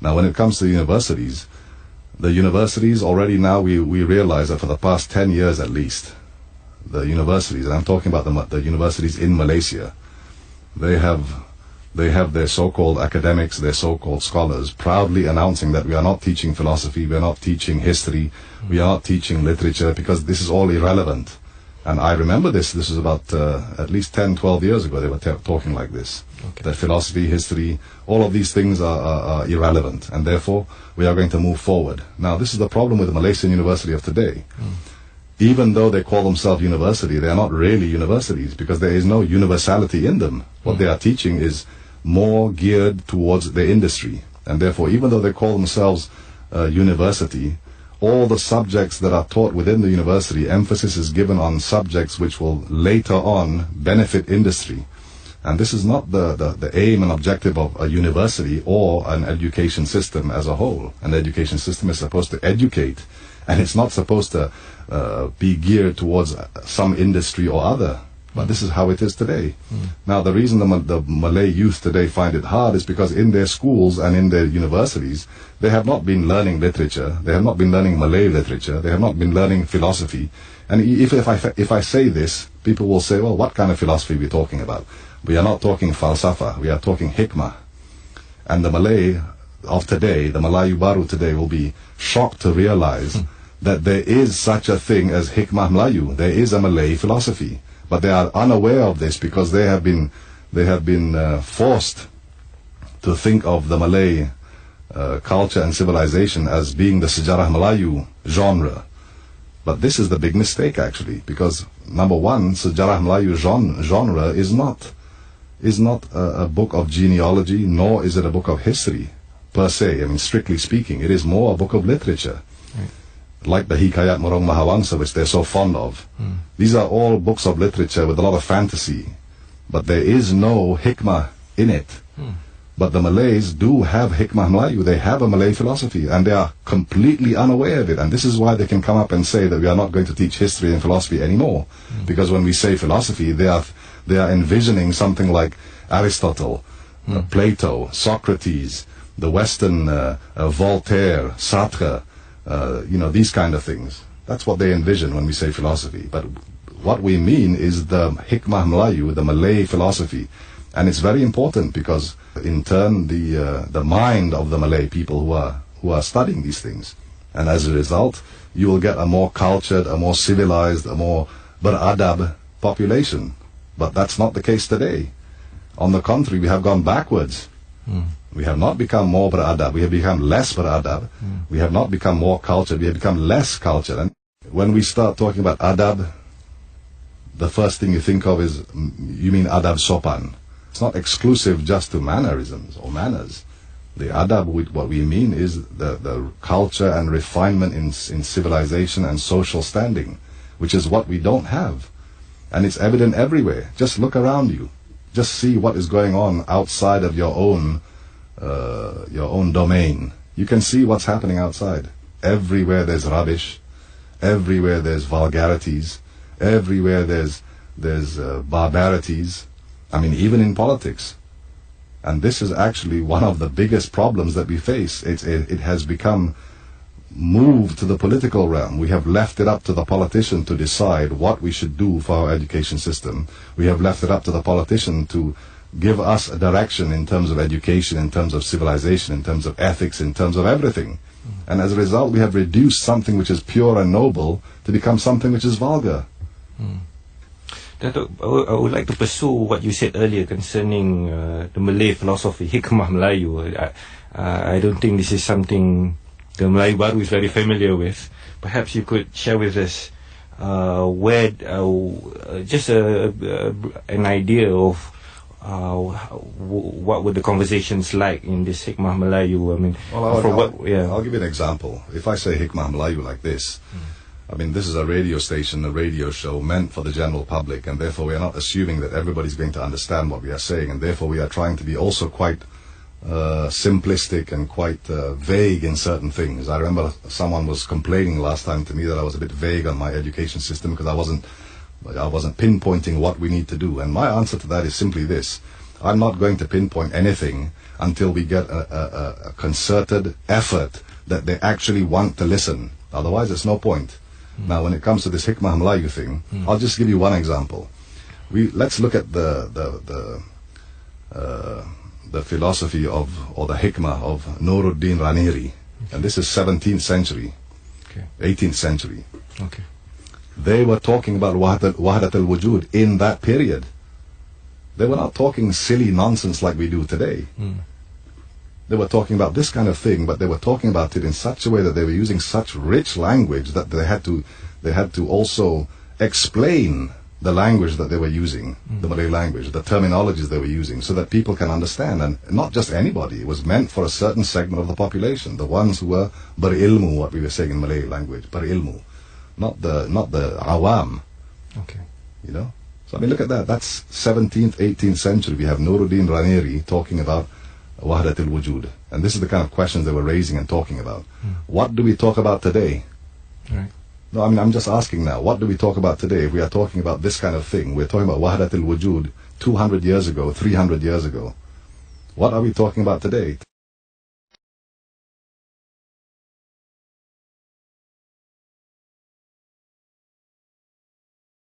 Now, when it comes to the universities already now, we realize that for the past 10 years at least, the universities, and I'm talking about the universities in Malaysia, they have their so-called academics, their so-called scholars, proudly announcing that we are not teaching philosophy, we are not teaching history, we are not teaching literature, because this is all irrelevant. And I remember this was about at least 10, 12 years ago, they were talking like this. Okay. That philosophy, history, all of these things are irrelevant, and therefore we are going to move forward. Now, this is the problem with the Malaysian University of today. Even though they call themselves university, they are not really universities, because there is no universality in them. What they are teaching is more geared towards the industry, and therefore, even though they call themselves university, all the subjects that are taught within the university, emphasis is given on subjects which will later on benefit industry. And this is not the aim and objective of a university or an education system as a whole. An education system is supposed to educate, and it's not supposed to be geared towards some industry or other. But this is how it is today. Now, the reason the Malay youth today find it hard is because in their schools and in their universities, they have not been learning literature, they have not been learning Malay literature, they have not been learning philosophy. And if I say this, people will say, well, what kind of philosophy are we talking about? We are not talking falsafa, we are talking hikmah. And the Malay of today, the Melayu Baru today, will be shocked to realize that there is such a thing as hikmah Melayu. There is a Malay philosophy. But they are unaware of this because they have been forced to think of the Malay culture and civilization as being the Sejarah Melayu genre. But this is the big mistake, actually, because number one, Sejarah Melayu genre is not a book of genealogy, nor is it a book of history per se. I mean, strictly speaking, it is more a book of literature. Like the Hikayat Morong Mahawangsa, which they're so fond of. These are all books of literature with a lot of fantasy, but there is no hikmah in it. But the Malays do have hikmah Melayu. They have a Malay philosophy, and they are completely unaware of it. And this is why they can come up and say that we are not going to teach history and philosophy anymore. Because when we say philosophy, they are envisioning something like Aristotle, Plato, Socrates, the Western Voltaire, Sartre, these kind of things. That's what they envision when we say philosophy. But what we mean is the hikmah Melayu, the Malay philosophy. And it's very important because, in turn, the mind of the Malay people who are studying these things. And as a result, you will get a more cultured, a more civilized, a more beradab population. But that's not the case today. On the contrary, we have gone backwards. We have not become more beradab, we have become less beradab. We have not become more cultured, we have become less cultured. And when we start talking about adab, the first thing you think of is, you mean adab sopan. It's not exclusive just to mannerisms or manners. The adab, what we mean is the culture and refinement in civilization and social standing, which is what we don't have. And it's evident everywhere. Just look around you. Just see what is going on outside of your own domain. You can see what's happening outside. Everywhere there's rubbish. Everywhere there's vulgarities. Everywhere there's barbarities. I mean, even in politics. And this is actually one of the biggest problems that we face. It has become moved to the political realm. We have left it up to the politician to decide what we should do for our education system. We have left it up to the politician to give us a direction in terms of education, in terms of civilization, in terms of ethics, in terms of everything. And as a result, we have reduced something which is pure and noble to become something which is vulgar. Datuk, I would like to pursue what you said earlier concerning the Malay philosophy, hikmah Melayu. I don't think this is something the Melayu Baru is very familiar with. Perhaps you could share with us an idea of what were the conversations like in this hikmah Melayu. I mean, I'll give you an example. If I say hikmah Melayu like this, I mean, this is a radio station, a radio show meant for the general public, and therefore we are not assuming that everybody's going to understand what we are saying, and therefore we are trying to be also quite simplistic and quite vague in certain things. I remember someone was complaining last time to me that I was a bit vague on my education system because I wasn't pinpointing what we need to do. And my answer to that is simply this. I'm not going to pinpoint anything until we get a concerted effort that they actually want to listen. Otherwise, it's no point. Now, when it comes to this Hikmah Melayu thing, I'll just give you one example. Let's look at the philosophy of, or the Hikmah of Nuruddin Raneri. And this is 17th century, 18th century. Okay. They were talking about Wahdat al-Wujud in that period. They were not talking silly nonsense like we do today. They were talking about this kind of thing, but they were talking about it in such a way that they were using such rich language that they had to also explain the language that they were using, the Malay language, the terminologies they were using, so that people can understand. And not just anybody. It was meant for a certain segment of the population, the ones who were berilmu, what we were saying in Malay language, berilmu, not the awam. Okay. You know. So I mean, look at that. That's 17th, 18th century. We have Nuruddin Raneri talking about Wahdat al-Wujud. And this is the kind of questions they were raising and talking about. What do we talk about today? Right. No, I mean, I'm just asking now, what do we talk about today? If we are talking about this kind of thing, we're talking about Wahdat al-Wujud 200 years ago, 300 years ago. What are we talking about today?